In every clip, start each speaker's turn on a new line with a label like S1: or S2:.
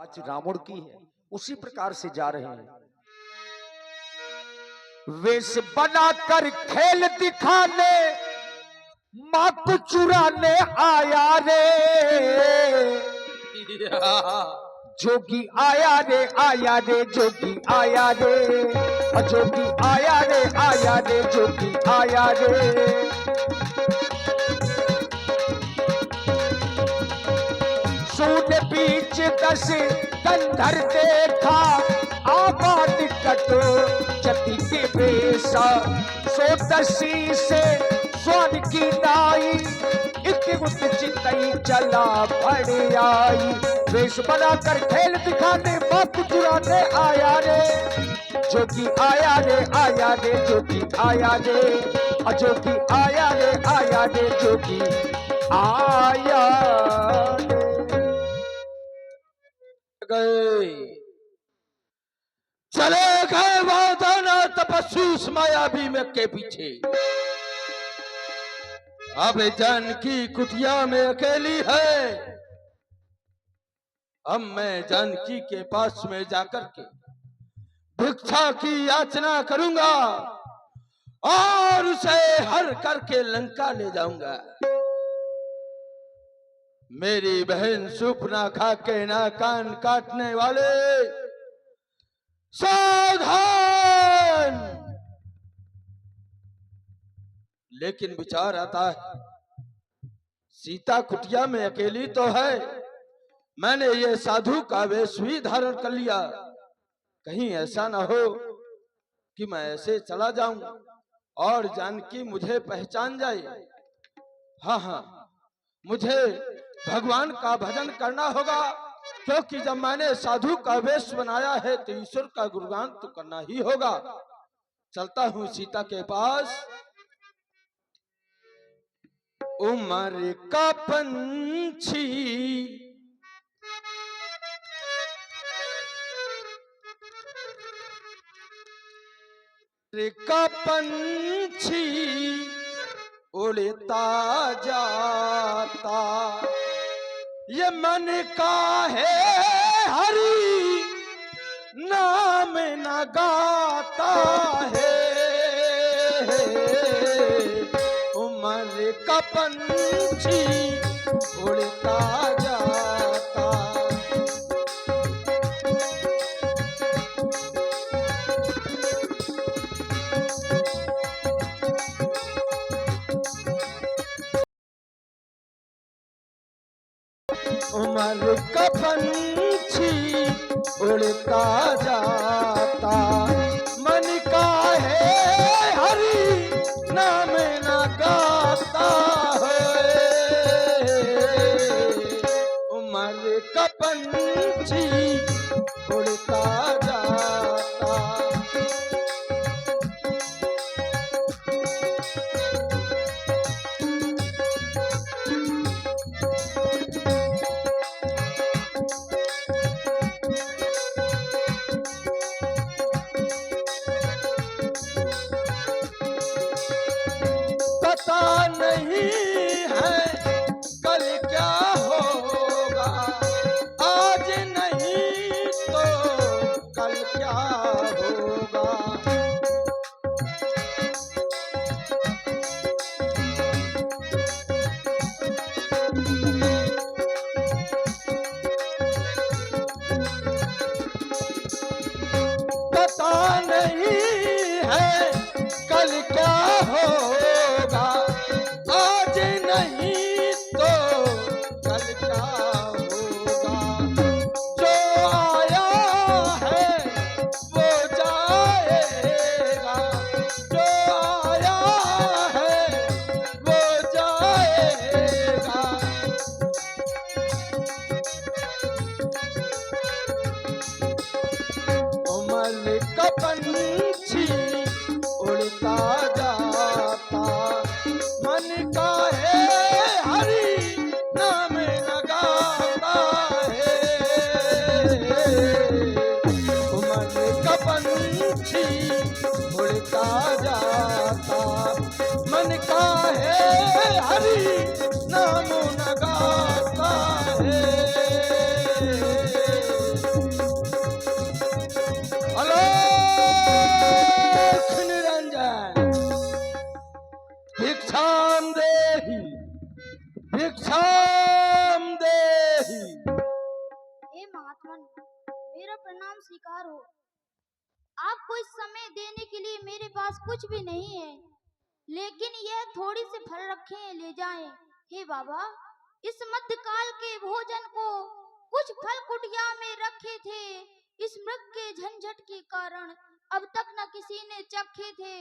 S1: आज रावण की है, उसी प्रकार से जा रहे हैं। वेश बनाकर खेल दिखाने माँ को चुराने आया रे, जोगी आया रे आया रे, जोगी आया रे, जोगी आया रे आया रे, जोगी आया रे। सूर्य बीच दस कंधर देखा, आबाद कटो जति के बेसा, सो दसी से स्वर्ण की नाई, इतुत चितई चला पड़ आई। वेश बनाकर खेल दिखाने बाप चुराने आया रे, जोगी आया रे आया रे, जोगी आया रे, जोगी आया रे आया रे, जोगी आया रे।
S2: गए चले गए वादाना तपस्वी उस मायावी में के पीछे। अब जानकी कुटिया में अकेली है। अब मैं जानकी के पास में जाकर के भिक्षा की याचना करूंगा और उसे हर करके लंका ले जाऊंगा। मेरी बहन सुपना खा के ना कान काटने वाले सावधान। लेकिन विचार आता है, सीता कुटिया में अकेली तो है, मैंने ये साधु का वेश भी धारण कर लिया, कहीं ऐसा ना हो कि मैं ऐसे चला जाऊं और जानकी मुझे पहचान जाए। हाँ हाँ, मुझे भगवान का भजन करना होगा, क्योंकि जब मैंने साधु का वेश बनाया है तो ईश्वर का गुणगान तो करना ही होगा। चलता हूँ सीता के पास। उमर का पंछी का पंछी उड़ता जाता, ये मन का है हरि नाम न गाता है। उमर का पंछी उड़ता जाता, उमर का पंछी उड़ता जाता, मन का है हरि नाम न गाता है। उमर का पंछी उड़ता जाता, पता नहीं है कल क्या होगा, आज नहीं तो कल क्या होगा। पता नहीं है कल क्या होगा, आज नहीं तो कल क्या होगा। जो आया है वो जाएगा, जो आया है वो जाएगा। उमर का पंछी उड़ता जाता, मन का है हरि नाम न गाता है। उमर का पंछी उड़ता जाता, मन का है हरि नाम न गाता है।
S3: हे महात्मन, मेरा प्रणाम स्वीकार हो। आपको इस समय देने के लिए मेरे पास कुछ भी नहीं है, लेकिन यह थोड़ी सी फल रखे हैं, ले जाएं। हे बाबा, इस मध्यकाल के भोजन को कुछ फल कुटिया में रखे थे। इस मृग के झंझट के कारण अब तक न किसी ने चखे थे।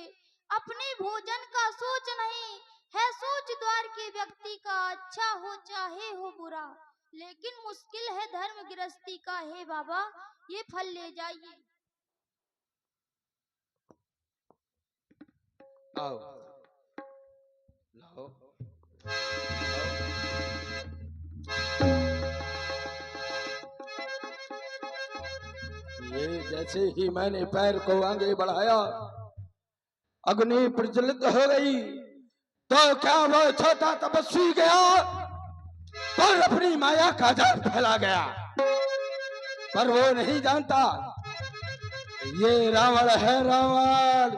S3: अपने भोजन का सोच नहीं है, सोच द्वार के व्यक्ति का, अच्छा हो चाहे हो बुरा, लेकिन मुश्किल है धर्म गृहस्थी का। हे बाबा, ये फल ले जाइए।
S2: आओ, लाओ। ये जैसे ही मैंने पैर को आगे बढ़ाया, अग्नि प्रज्वलित हो गई। तो क्या वो छोटा तपस्वी गया और अपनी माया का जाल फैला गया, पर वो नहीं जानता ये रावण है, रावण।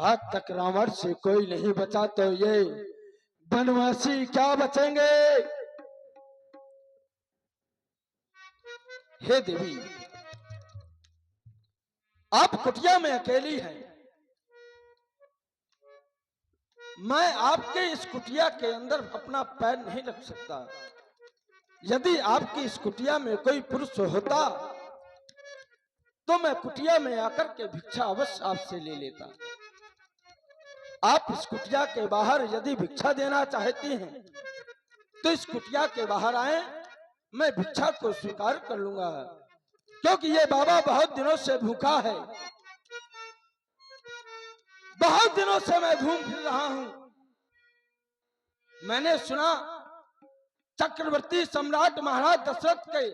S2: आज तक रावण से कोई नहीं बचा तो ये बनवासी क्या बचेंगे। हे देवी, आप कुटिया में अकेली हैं। मैं आपके इस कुटिया के अंदर अपना पैर नहीं रख सकता। यदि आपकी इस कुटिया में कोई पुरुष होता तो मैं कुटिया में आकर के भिक्षा अवश्य आपसे ले लेता। आप इस कुटिया के बाहर यदि भिक्षा देना चाहती हैं तो इस कुटिया के बाहर आए, मैं भिक्षा को स्वीकार कर लूंगा, क्योंकि ये बाबा बहुत दिनों से भूखा है। बहुत दिनों से मैं घूम फिर रहा हूं। मैंने सुना चक्रवर्ती सम्राट महाराज दशरथ के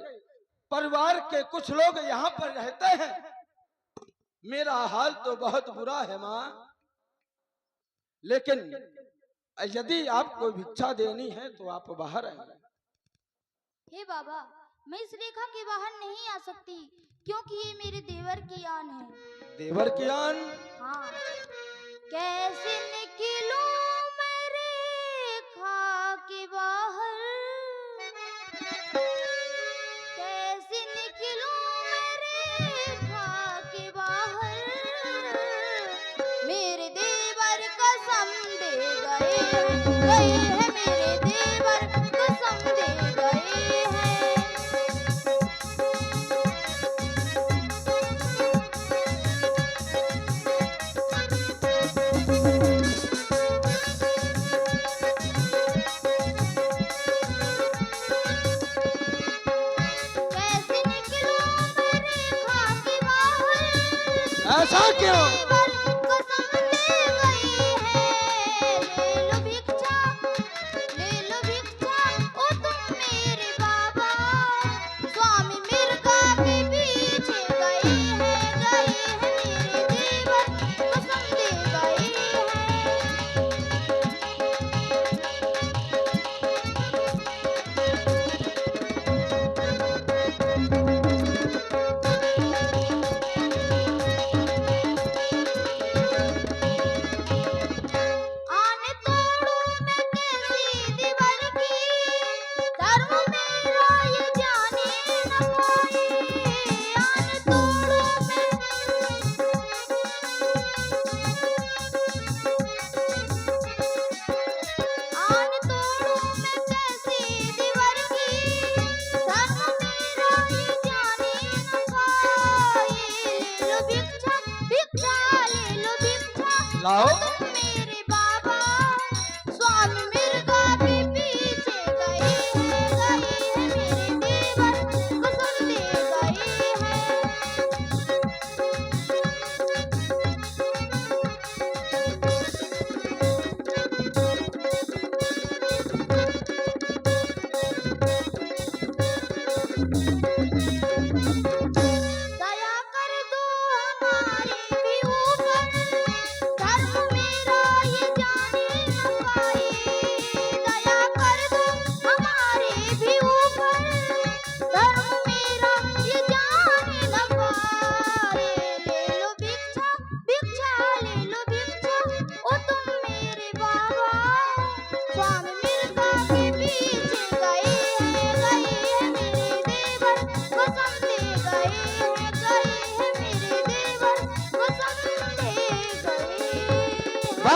S2: परिवार के कुछ लोग यहाँ पर रहते हैं। मेरा हाल तो बहुत बुरा है माँ, लेकिन यदि आपको भिक्षा देनी है तो आप बाहर आइए।
S3: हे बाबा, मैं इस रेखा के बाहर नहीं आ सकती, क्योंकि ये मेरे देवर की आन है।
S2: देवर की आन?
S3: हाँ। कैसे निकलूं मैं रेखा के बाहर, कैसे निकलूं मैं रेखा के बाहर, मेरे देवर कसम दे गए हैं, मेरे देवर कसम दे गए हैं।
S2: ऐसा क्यों?
S3: कसम दे गई है, ले लो भिक्षा, ले लो भिक्षा, ओ तुम मेरे बाबा। स्वामी मिर्गा के पीछे गए हैं मेरे देवर, कसम दे गए हैं।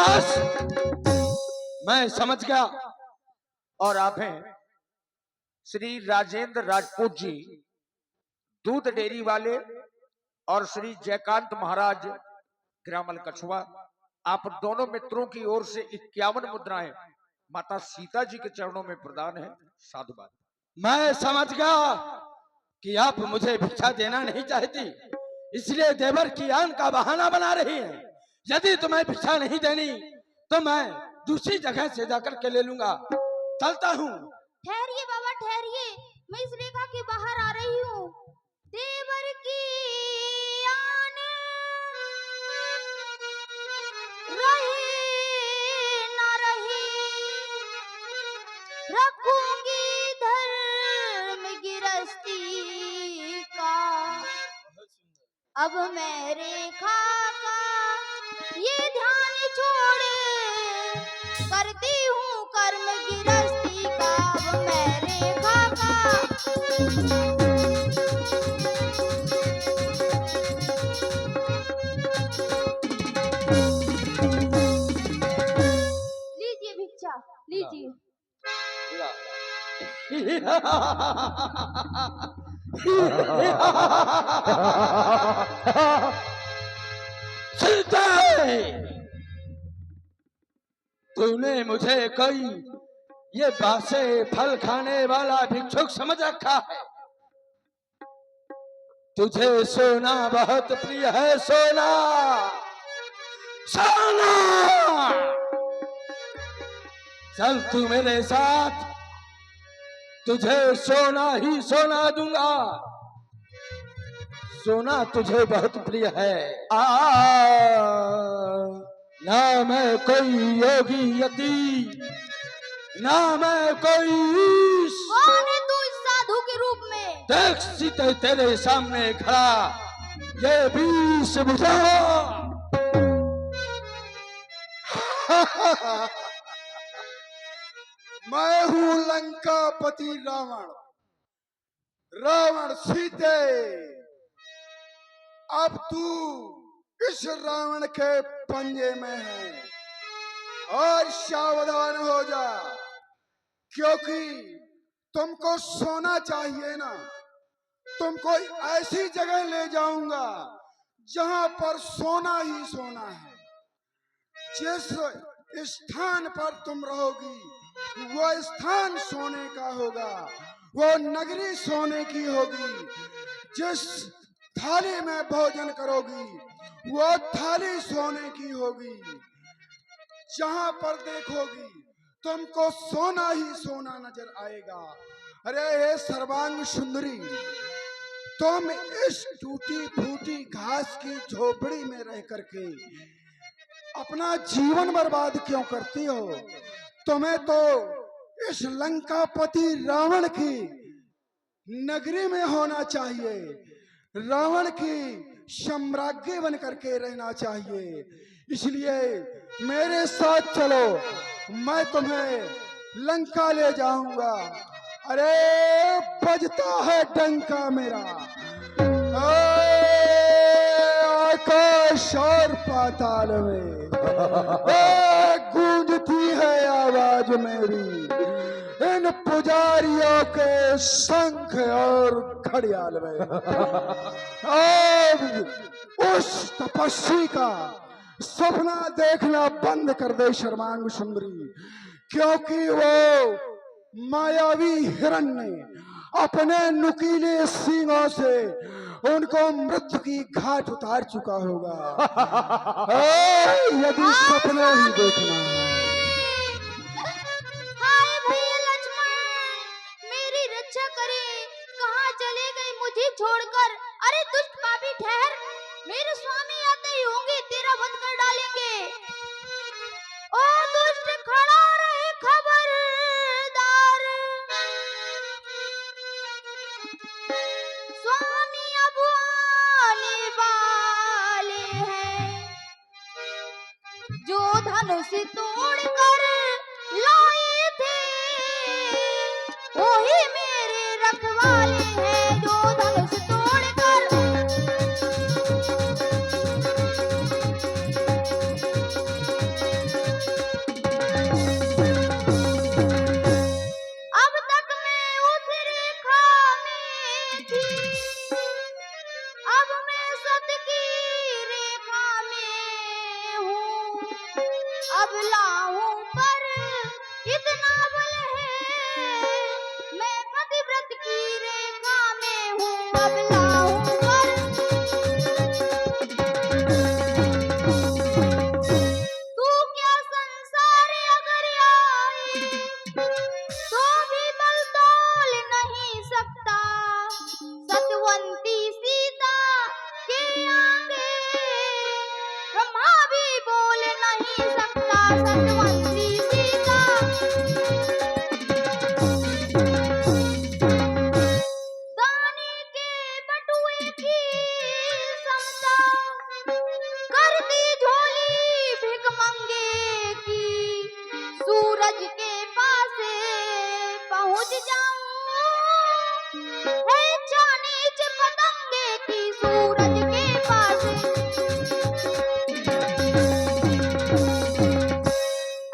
S2: बस मैं समझ गया।
S1: और आप हैं श्री राजेंद्र राजपूत जी, दूध डेयरी वाले, और श्री जयकांत महाराज ग्रामल कछुआ। आप दोनों मित्रों की ओर से 51 मुद्राएं माता सीता जी के चरणों में प्रदान है। साधुवाद।
S2: मैं समझ गया कि आप मुझे भिक्षा देना नहीं चाहती, इसलिए देवर की आन का बहाना बना रही हैं। यदि तुम्हें भिक्षा नहीं देनी तो मैं दूसरी जगह से जाकर के ले लूंगा। चलता हूँ।
S3: ठहरिए बाबा ठहरिए, मैं इस रेखा के बाहर आ रही हूँ। देवर की आन रही न रही, रखूंगी धर्म गिरस्ती का। अब मैं रेखा का ये ध्यान छोड़ करती हूँ कर्म गिरस्ती का। अब मैं रेखा का लीजिए भिक्षा लीजिए।
S2: सीता, तूने मुझे कोई ये बासे फल खाने वाला भिक्षुक समझ रखा है। तुझे सोना बहुत प्रिय है। सोना सोना, चल तू मेरे साथ, तुझे सोना ही सोना दूंगा। सोना तुझे बहुत प्रिय है। ना मैं कोई योगी यति, ना मैं कोई
S3: कौन है तू इस साधु के रूप में?
S2: देख सीते तेरे सामने खड़ा ये 20 भुजा।
S4: मैं हूँ लंकापति रावण, रावण सीते। अब तू इस रावण के पंजे में है और सावधान हो जा, क्योंकि तुमको सोना चाहिए ना। तुमको ऐसी जगह ले जाऊंगा जहां पर सोना ही सोना है। जिस स्थान पर तुम रहोगी वो स्थान सोने का होगा, वो नगरी सोने की होगी। जिस थाली में भोजन करोगी वो थाली सोने की होगी। जहां पर देखोगी तुमको सोना ही सोना नजर आएगा। अरे हे सर्वांग सुंदरी, तुम इस टूटी फूटी घास की झोपड़ी में रह करके अपना जीवन बर्बाद क्यों करती हो? तुम्हें तो इस लंकापति रावण की नगरी में होना चाहिए, रावण की सम्राज्ञी बन करके रहना चाहिए। इसलिए मेरे साथ चलो, मैं तुम्हें लंका ले जाऊंगा। अरे बजता है डंका मेरा, आकाश और पाताल में गूंजती है आवाज मेरी इन पुजारियों के शंख और घड़ियाल में। अब उस तपस्वी का सपना देखना बंद कर दे शर्मांग सुंदरी, क्योंकि वो मायावी हिरण्य अपने नुकीले सींगों से उनको मृत्यु की घाट उतार चुका होगा। यदि सपने ही देखना है।
S3: हाय भैया लक्ष्मण, मेरी रक्षा करे। कहाँ चले गए मुझे छोड़कर? अरे दुष्ट पापी ठहर, मेरे स्वामी आते ही होंगे, तेरा वध कर डालेंगे। ओ दुष्ट खड़ा रहे खबरदार, स्वामी अब आने वाले हैं। जो धनुष तोड़कर लाए थे वही मेरे रखवाले हैं। जो धनुष तोड़कर की समता कर दी झोली भिखमंगे की, सूरज के पास पहुंच जाऊं है चानीच पतंगे की, सूरज के पास।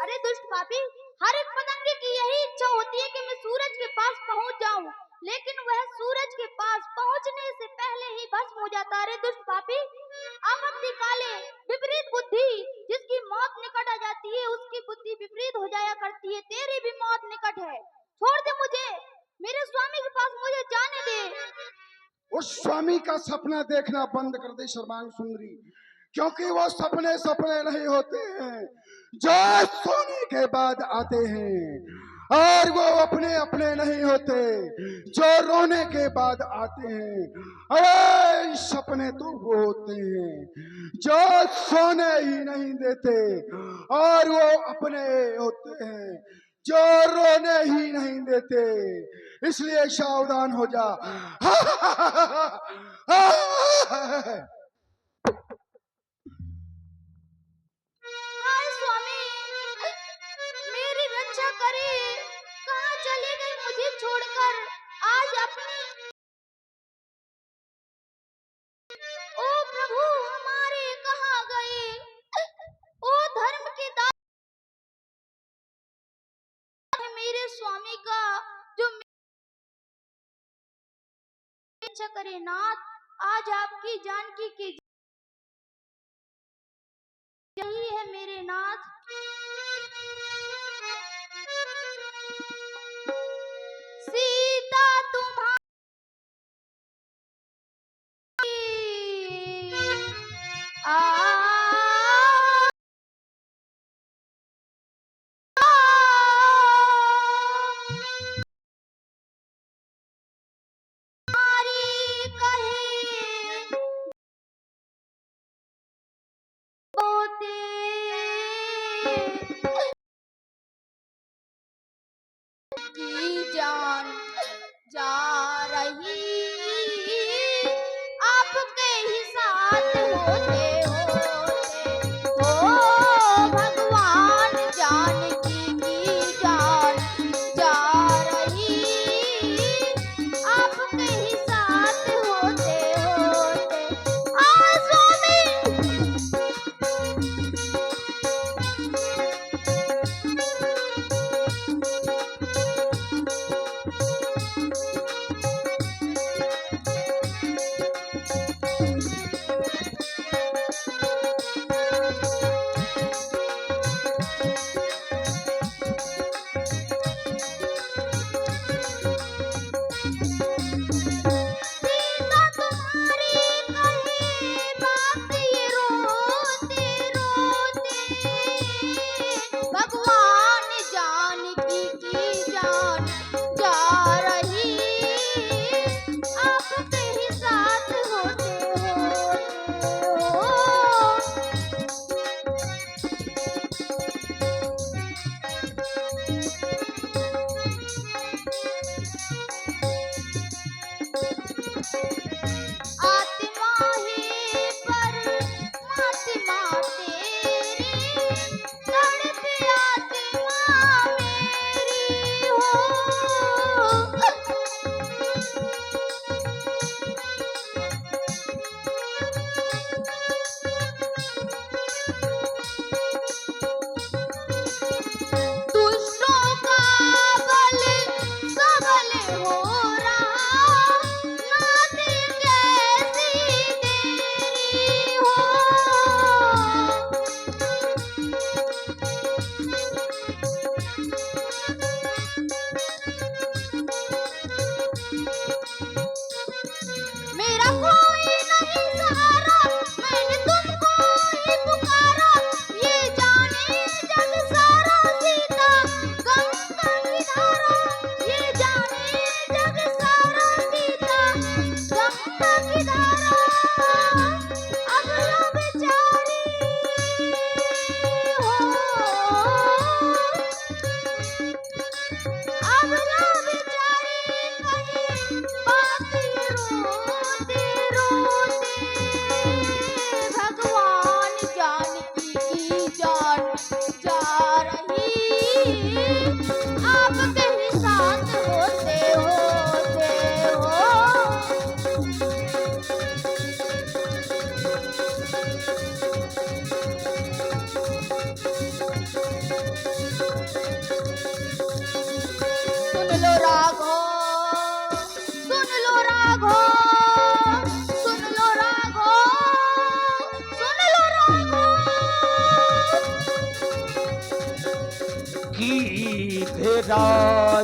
S3: अरे दुष्ट पापी, हर एक पतंगे की यही इच्छा होती है कि मैं सूरज के पास पहुंच जाऊं, लेकिन वह सूरज के पास पहुंचने से पहले ही भस्म हो जाता है। अरे दुष्ट पापी, आपत्ति काले विपरीत बुद्धि, जिसकी मौत निकट आ जाती है उसकी बुद्धि विपरीत हो जाया करती है। तेरी भी मौत निकट है, छोड़ दे मुझे, मेरे स्वामी के पास मुझे जाने दे।
S4: उस स्वामी का सपना देखना बंद कर दे सर्वांग सुंदरी, क्योंकि वो सपने सपने नहीं होते हैं जो सोने के बाद आते हैं, और वो अपने अपने नहीं होते जो रोने के बाद आते हैं। अरे सपने तो वो होते हैं जो सोने ही नहीं देते, और वो अपने होते हैं जो रोने ही नहीं देते। इसलिए सावधान हो जा।
S3: हाय स्वामी, मेरी रक्षा करे, कहाँ चले गए मुझे छोड़कर आज अपनी। ओ प्रभु हमारे कहाँ गए, ओ धर्म के दाता है मेरे स्वामी का, जो मेरी रक्षा करे नाथ। आज आपकी जानकी की यही है मेरे नाथ। सीता तुम्हारी कहे बोते की जान जा रही, आपके ही साथ होते होते ओ भगवान, जानकी की जान जा रही, आपके ही साथ होते होते। आ स्वामी,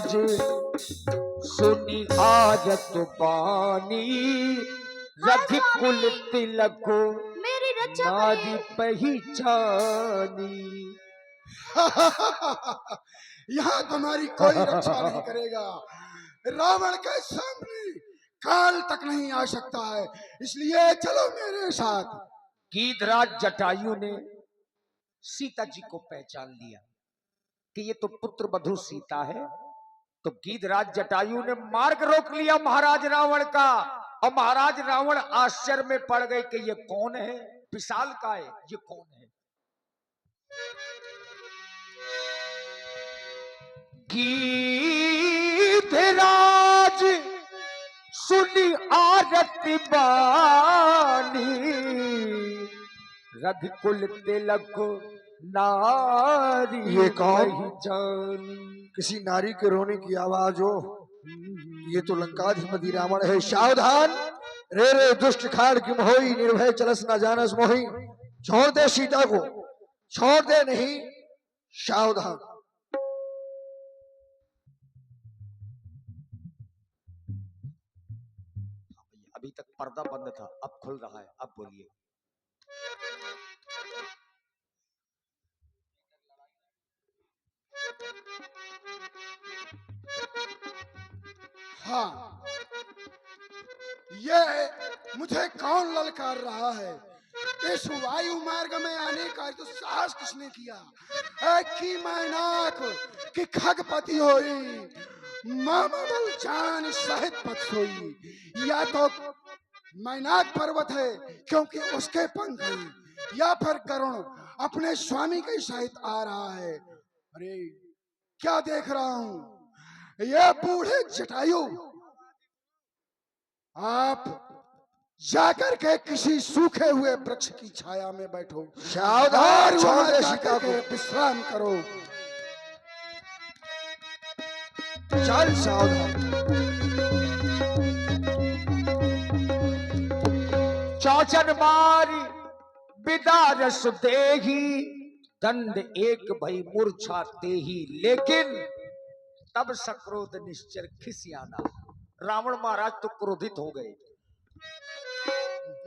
S1: धीराज सुनी आरत बानी रघु कुल तिलक
S3: मेरी रक्षा
S1: नारी
S3: करिए।
S1: पहचानी।
S4: यहाँ तुम्हारी कोई रक्षा नहीं करेगा। रावण के सामने काल तक नहीं आ सकता है, इसलिए चलो मेरे साथ।
S1: गीधराज जटायु ने सीता जी को पहचान लिया कि ये तो पुत्र वधू सीता है, तो गीधराज जटायु ने मार्ग रोक लिया महाराज रावण का। और महाराज रावण आश्चर्य में पड़ गए कि ये कौन है, विशाल का है, ये कौन है। गीधराज सुनी आरती बानी रघुकुल तिलक नारी
S5: ये कौन?
S1: जानी।
S5: किसी नारी के रोने की आवाज हो। ये तो लंकाधिपति रावण है। सावधान रे रे दुष्ट खाड़ की मोही, निर्भय चलस न जानस मोही। छोड़ दे सीता को, छोड़ दे नहीं, सावधान।
S1: अभी तक पर्दा बंद था, अब खुल रहा है, अब बोलिए।
S4: हाँ, ये मुझे कौन ललकार रहा है? इस वायु मार्ग में आने का तो साहस किसने किया? की मैनाक की खगपति होई, मामल जान सहित पथ सोई। या तो मैनाक पर्वत है क्योंकि उसके पंख हैं, या फिर गरुण अपने स्वामी के सहित आ रहा है। अरे क्या देख रहा हूं? ये बूढ़े जटायु, आप जाकर के किसी सूखे हुए वृक्ष की छाया में बैठो।
S5: सावधान,
S4: और
S5: छोड़
S4: वहां
S5: दे
S4: जाकर
S5: सीता
S4: के
S5: को।
S4: विश्राम करो।
S5: चल सावधान।
S1: चौचन मारी बिदारस देही दंड एक भई मूर्छा तेही। लेकिन तब सक्रोध निश्चर खिसियाना। रावण महाराज तो क्रोधित हो गए।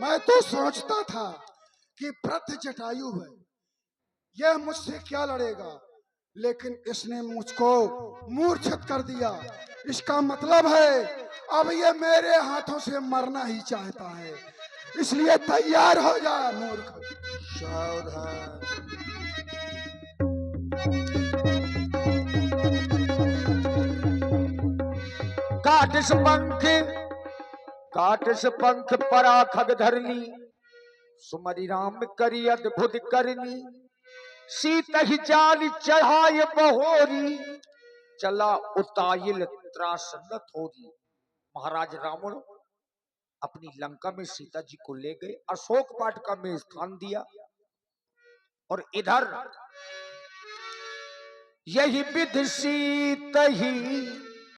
S4: मैं तो सोचता था कि वृद्ध जटायु है, यह मुझसे क्या लड़ेगा, लेकिन इसने मुझको मूर्छित कर दिया। इसका मतलब है अब ये मेरे हाथों से मरना ही चाहता है, इसलिए तैयार हो जा मूर्ख।
S5: सावधान।
S1: काटिस पंख परा खग धरनी सुमरि राम करी अद्भुत करनी। सीत ही जाल चढ़ाए बहोरी चला उताइल त्रास न थोरी। महाराज रावण अपनी लंका में सीता जी को ले गए, अशोक वाटिका में स्थान दिया। और इधर यही विधि सीत ही